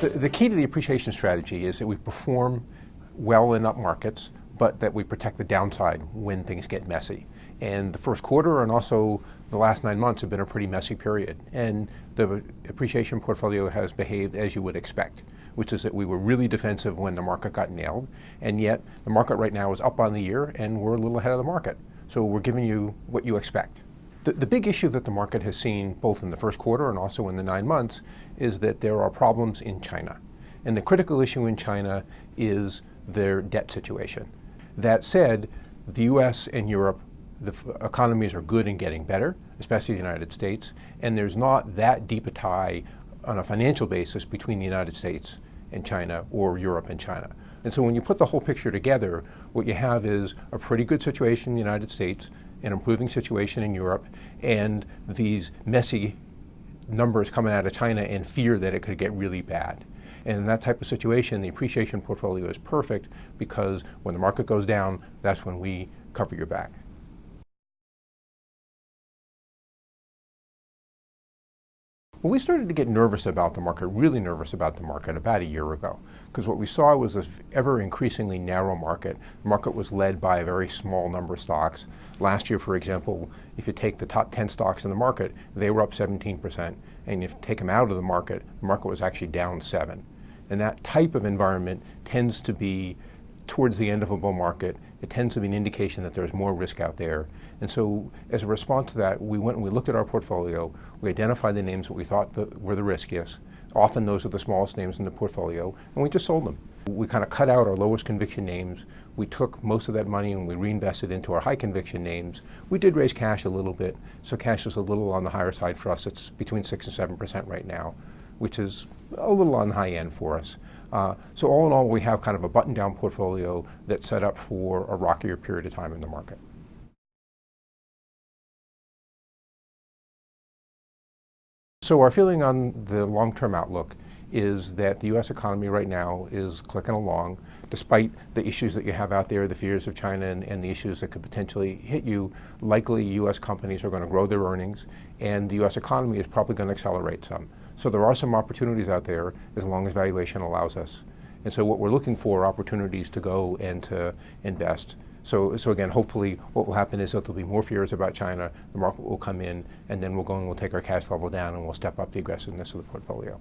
The key to the appreciation strategy is that we perform well in up markets, but that we protect the downside when things get messy. And the first quarter and also the last 9 months have been a pretty messy period. And the appreciation portfolio has behaved as you would expect, which is that we were really defensive when the market got nailed, and yet the market right now is up on the year and we're a little ahead of the market. So we're giving you what you expect. The big issue that the market has seen both in the first quarter and also in the 9 months is that there are problems in China. And the critical issue in China is their debt situation. That said, the US and Europe, the economies are good and getting better, especially the United States, and there's not that deep a tie on a financial basis between the United States and China or Europe and China. And so when you put the whole picture together, what you have is a pretty good situation in the United States, an improving situation in Europe, and these messy numbers coming out of China and fear that it could get really bad. And in that type of situation, the appreciation portfolio is perfect because when the market goes down, that's when we cover your back. Well, we started to get nervous about the market, really nervous about the market about a year ago, because what we saw was this ever increasingly narrow market. The market was led by a very small number of stocks. Last year, for example, if you take the top 10 stocks in the market, they were up 17%. And if you take them out of the market was actually down 7%. And that type of environment tends to be towards the end of a bull market. It tends to be an indication that there's more risk out there. And so as a response to that, we went and we looked at our portfolio. We identified the names that we thought were the riskiest. Often those are the smallest names in the portfolio, and we just sold them. We kind of cut out our lowest conviction names. We took most of that money and we reinvested into our high conviction names. We did raise cash a little bit, so cash is a little on the higher side for us. It's between 6 and 7% right now, which is a little on the high end for us. So all in all, we have kind of a button-down portfolio that's set up for a rockier period of time in the market. So our feeling on the long-term outlook is that the U.S. economy right now is clicking along, despite the issues that you have out there, the fears of China and the issues that could potentially hit you. Likely U.S. companies are going to grow their earnings, and the U.S. economy is probably going to accelerate some. So there are some opportunities out there as long as valuation allows us. And so what we're looking for are opportunities to go and to invest. So again, hopefully what will happen is that there'll be more fears about China, the market will come in, and then we'll go and we'll take our cash level down and we'll step up the aggressiveness of the portfolio.